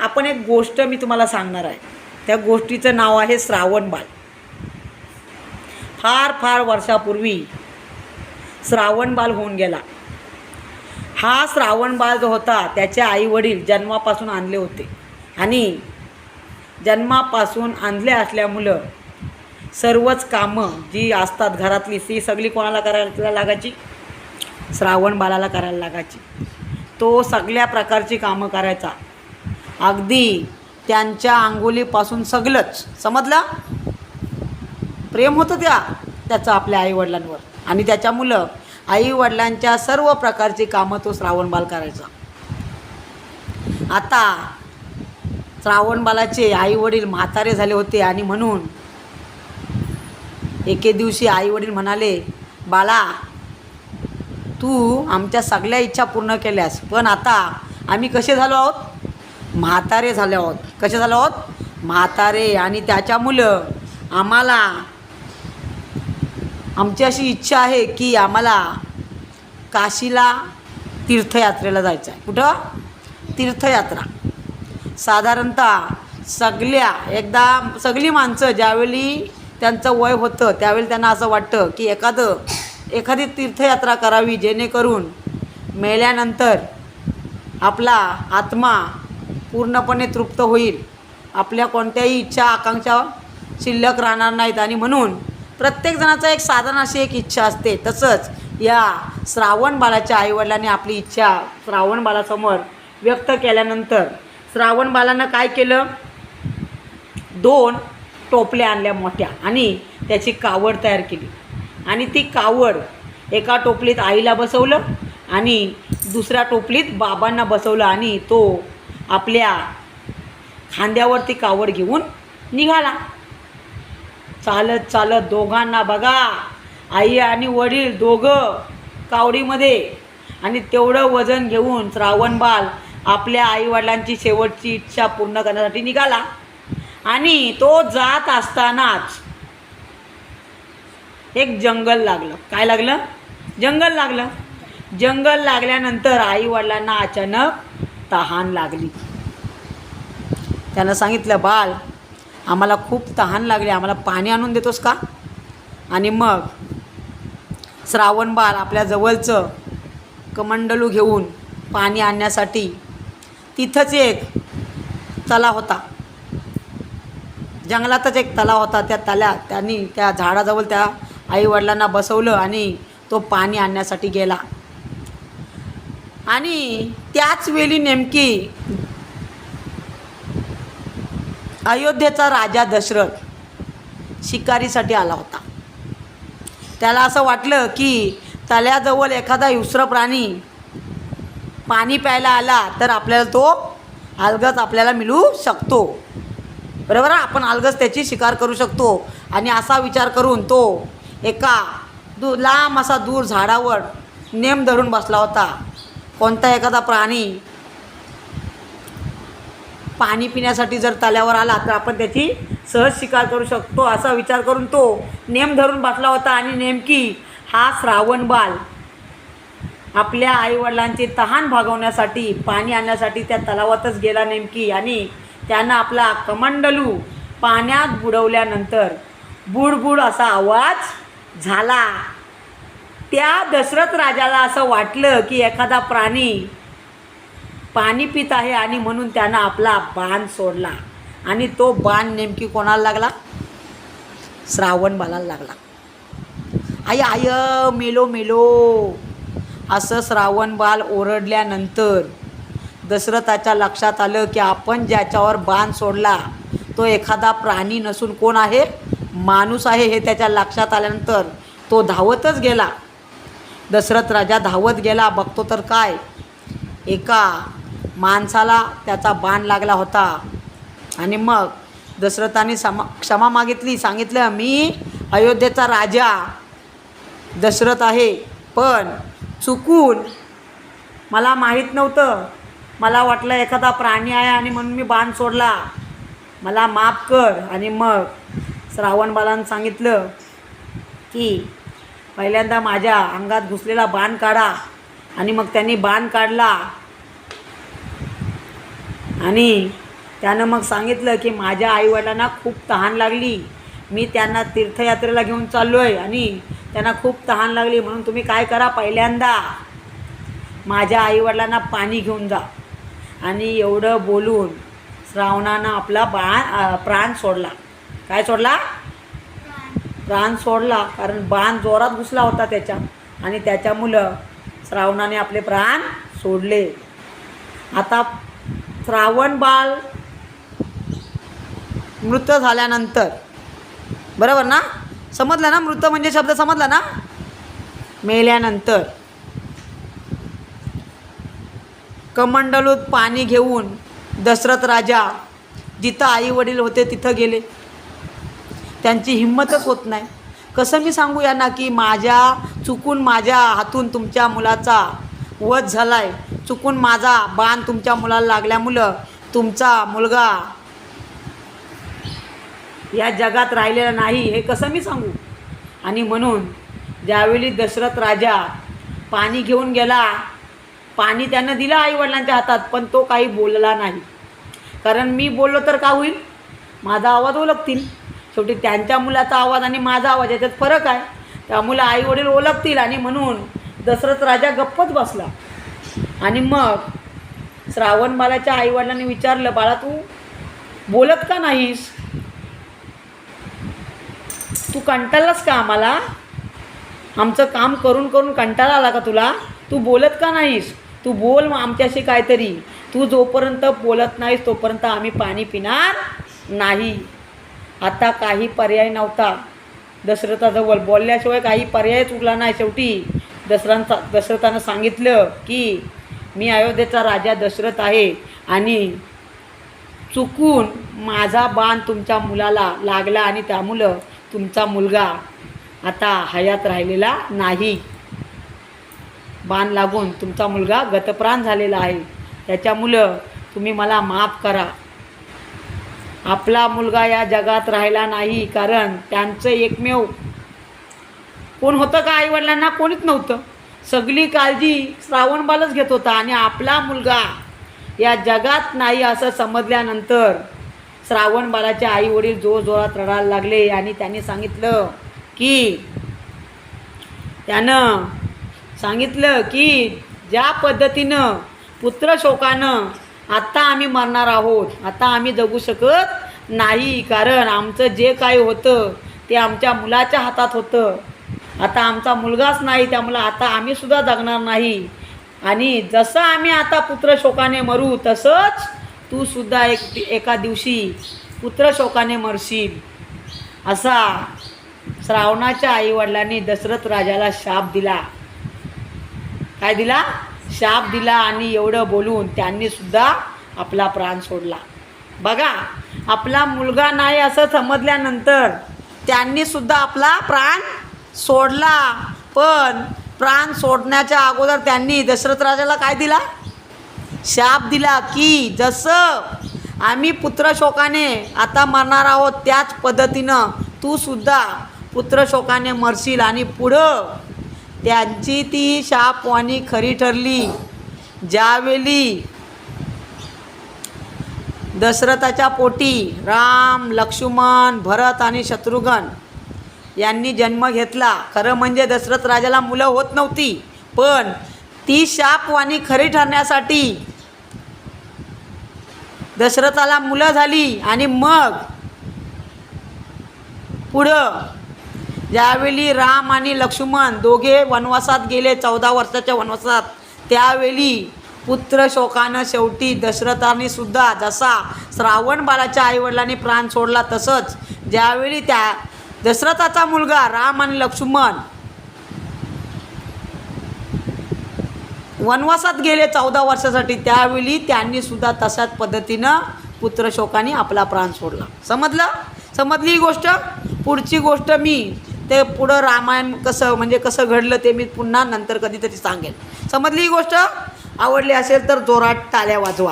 आपण एक गोष्ट मी तुम्हाला सांगणार आहे. त्या गोष्टीचं नाव आहे श्रावणबाळ. फार फार वर्षापूर्वी श्रावणबाळ होऊन गेला. हा श्रावणबाळ जो होता त्याचे आईवडील जन्मापासून आणले होते आणि जन्मापासून आणले असल्यामुळं सर्वच कामं जी असतात घरातली ती सगळी कोणाला करायला लागायची? श्रावणबाळाला करायला लागायची. तो सगळ्या प्रकारची कामं करायचा. अगदी त्यांच्या अंघोलीपासून सगळंच. समजलं? प्रेम होतं त्याचं आपल्या आईवडिलांवर आणि त्याच्यामुळं आईवडिलांच्या सर्व प्रकारची कामं तो श्रावणबाळ करायचा. आता श्रावणबाळाचे आईवडील म्हातारे झाले होते आणि म्हणून एके दिवशी आईवडील म्हणाले, बाळा तू आमच्या सगळ्या इच्छा पूर्ण केल्यास, पण आता आम्ही कसे झालो आहोत? म्हातारे झाले आहोत. कसे झालो आहोत? म्हातारे. आणि त्याच्यामुळं आम्हाला आमची अशी इच्छा आहे की आम्हाला काशीला तीर्थयात्रेला जायचं आहे. कुठं? तीर्थयात्रा. साधारणतः सगळी माणसं ज्यावेळी त्यांचं वय होतं त्यावेळी त्यांना असं वाटतं की एखादी तीर्थयात्रा करावी, जेणेकरून मेल्यानंतर आपला आत्मा पूर्णपणे तृप्त होईल, आपल्या कोणत्याही इच्छा आकांक्षा शिल्लक राहणार नाहीत. आणि म्हणून प्रत्येकजणाचा एक साधारण अशी एक इच्छा असते. तसंच या श्रावणबाळाच्या आईवडिलांनी आपली इच्छा श्रावणबाळासमोर व्यक्त केल्यानंतर श्रावणबाळानं काय केलं? 2 टोपल्या आणल्या मोठ्या आणि त्याची कावड तयार केली. आणि ती कावड एका टोपलीत आईला बसवलं आणि दुसऱ्या टोपलीत बाबांना बसवलं आणि तो आपल्या खांद्यावरती कावड घेऊन निघाला. चालत चालत दोघांना बघा, आई आणि वडील दोघं कावडीमध्ये, आणि तेवढं वजन घेऊन श्रावणबाळ आपल्या आईवडिलांची शेवटची इच्छा पूर्ण करण्यासाठी निघाला. आणि तो जात असतानाच एक जंगल लागलं. काय लागलं? जंगल लागलं. जंगल लागल्यानंतर आईवडिलांना अचानक तहान लागली. त्यानं सांगितलं, बाळ आम्हाला खूप तहान लागली, आम्हाला पाणी आणून देतोस का? आणि मग श्रावणबाळ आपल्या जवळचं कमंडलू घेऊन पाणी आणण्यासाठी तिथंच एक तलाव होता. जंगलातच एक तलाव होता. त्या त्यांनी त्या झाडाजवळ त्या आईवडिलांना बसवलं आणि तो पाणी आणण्यासाठी गेला. आणि त्याच वेळी नेमकी अयोध्येचा राजा दशरथ शिकारीसाठी आला होता. त्याला असं वाटलं की तळ्याजवळ एखादा हिंस्र प्राणी पाणी प्यायला आला तर आपल्याला तो अलगद आपल्याला मिळू शकतो. बरोबर? आपण अलगद त्याची शिकार करू शकतो. आणि असा विचार करून तो एका लांब असा दूर झाडावर नेम धरून बसला होता. कोणता एखादा प्राणी पाणी पिण्यासाठी जर तळ्यावर आला तर आपण त्याची सहज शिकार करू शकतो, असा विचार करून तो नेम धरून बसला होता. आणि नेमकी हा श्रावणबाळ आपल्या आईवडिलांची तहान भागवण्यासाठी पाणी आणण्यासाठी त्या तलावातच गेला नेमकी. आणि त्यानं आपला कमंडलू पाण्यात बुडवल्यानंतर बुडबुड असा आवाज झाला. त्या दशरथ राजाला असं वाटलं की एखादा प्राणी पाणी पित आहे आणि म्हणून त्यानं आपला बाण सोडला. आणि तो बाण नेमकी कोणाला लागला? श्रावणबाळाला लागला. आय आय मेलो मेलो असं श्रावणबाळ ओरडल्यानंतर दशरथाच्या लक्षात आलं की आपण ज्याच्यावर बाण सोडला तो एखादा प्राणी नसून कोण आहे? माणूस आहे. हे त्याच्या लक्षात आल्यानंतर तो धावतच गेला. दशरथ राजा धावत गेला. बघतो तर काय, एका माणसाला त्याचा बाण लागला होता. आणि मग दशरथाने क्षमा मागितली. सांगितलं, मी अयोध्येचा राजा दशरथ आहे, पण चुकून मला माहीत नव्हतं, मला वाटलं एखादा प्राणी आहे आणि म्हणून मी बाण सोडला, मला माफ कर. आणि मग श्रावणबाळानं सांगितलं की पहिल्यांदा माझ्या अंगात घुसलेला बाण काढा. आणि मग त्यांनी बाण काढला आणि त्यानं मग सांगितलं की माझ्या आईवडिलांना खूप तहान लागली, मी त्यांना तीर्थयात्रेला घेऊन चाललो आहे आणि त्यांना खूप तहान लागली, म्हणून तुम्ही काय करा, पहिल्यांदा माझ्या आईवडिलांना पाणी घेऊन जा. आणि एवढं बोलून श्रावणानं आपला प्राण सोडला. काय सोडला? प्राण सोडला, कारण बाण जोरात घुसला होता त्याच्या, आणि त्याच्यामुळं श्रावणाने आपले प्राण सोडले. आता श्रावण बाळ मृत झाल्यानंतर, बरोबर ना, समजलं ना, मृत म्हणजे शब्द समजला ना, मेल्यानंतर कमंडलूत पाणी घेऊन दशरथ राजा जिथं आई वडील होते तिथं गेले. त्यांची हिंमतच होत नाही. कसं मी सांगू यांना की चुकून माझ्या हातून तुमच्या मुलाचा वध झाला आहे, चुकून माझा बाण तुमच्या मुलाला लागल्यामुळं तुमचा मुलगा या जगात राहिलेला नाही, हे कसं मी सांगू. आणि म्हणून ज्यावेळी दशरथ राजा पाणी घेऊन गेला, पाणी त्यानं दिलं आईवडिलांच्या हातात, पण तो काही बोलला नाही. कारण मी बोललो तर का होईल, माझा आवाज ओळखतील. शेवटी त्यांच्या मुलाचा आवाज आणि माझा आवाज याच्यात फरक आहे, त्यामुळे आईवडील ओळखतील. आणि म्हणून दशरथ राजा गप्पच बसला. आणि मग श्रावण बाळाच्या आईवडिलांनी विचारलं, बाळा तू बोलत का नाहीस, तू कंटाळलास का, आम्हाला आमचं काम करून करून कंटाळा आला का तुला, तू बोलत का नाहीस, तू बोल मग आमच्याशी काहीतरी, तू जोपर्यंत बोलत नाहीस तोपर्यंत आम्ही पाणी पिणार नाही. आता काही पर्याय नव्हता दशरथाजवळ, बोलल्याशिवाय काही पर्यायच उरला नाही. शेवटी दशरथानं सांगितलं की मी अयोध्येचा राजा दशरथ आहे आणि चुकून माझा बाण तुमच्या मुलाला लागला आणि त्यामुळं तुमचा मुलगा आता हयात राहिलेला नाही. बाण लागून तुमचा मुलगा गतप्राण झालेला आहे, त्याच्यामुळं तुम्ही मला माफ करा. आपला मुलगा या जगात राहिला नाही, कारण त्यांचं एकमेव कोण होतं का, आईवडिलांना कोणीच नव्हतं. सगळी काळजी श्रावण बाळच घेत होता. आणि आपला मुलगा या जगात नाही असं समजल्यानंतर श्रावण बाळाचे आईवडील जोरजोरात रडायला लागले. आणि त्यांनी सांगितलं की ज्या पद्धतीनं पुत्रशोकानं आत्ता आम्ही मरणार आहोत, आता आम्ही जगू शकत नाही, कारण आमचं जे काही होतं ते आमच्या मुलाच्या हातात होतं. आता आमचा मुलगाच नाही, त्यामुळं आता आम्हीसुद्धा जगणार नाही. आणि जसं आम्ही आता पुत्रशोकाने मरू तसंच तू सुद्धा एका दिवशी पुत्रशोकाने मरशील. असा श्रावणाच्या आईवडिलांनी दशरथ राजाला शाप दिला. काय दिला? शाप दिला. आणि एवढं बोलून त्यांनी सुद्धा आपला प्राण सोडला. बघा, आपला मुलगा नाही असं समजल्यानंतर त्यांनी सुद्धा आपला प्राण सोडला. पण प्राण सोडण्याच्या अगोदर त्यांनी दशरथ राजाला काय दिला? शाप दिला की जसं आम्ही पुत्रशोकाने आता मरणार आहोत त्याच पद्धतीनं तू सुद्धा पुत्रशोकाने मरशील. आणि पुढं त्यांची ती शापवाणी खरी ठरली. ज्यावेळी दशरथाच्या पोटी राम, लक्ष्मण, भरत आणि शत्रुघ्न यांनी जन्म घेतला. खरं म्हणजे दशरथ राजाला मुलं होत नव्हती, पण ती शापवाणी खरी ठरण्यासाठी दशरथाला मुलं झाली. आणि मग पुढं ज्यावेळी राम आणि लक्ष्मण दोघे वनवासात गेले, 14 वर्षाच्या वनवासात, त्यावेळी पुत्रशोकानं शेवटी दशरथाने सुद्धा जसा श्रावण बाळाच्या आईवडिलांनी प्राण सोडला तसंच ज्यावेळी त्या दशरथाचा मुलगा राम आणि लक्ष्मण वनवासात गेले 14 वर्षासाठी, त्यावेळी त्यांनी सुद्धा तशाच पद्धतीनं पुत्रशोकाने आपला प्राण सोडला. समजली ही गोष्ट? पुढची गोष्ट मी ते पुढं रामायण कसं घडलं ते मी पुन्हा नंतर कधीतरी सांगेन. समजली ही गोष्ट? आवडली असेल तर जोरात टाळ्या वाजवा.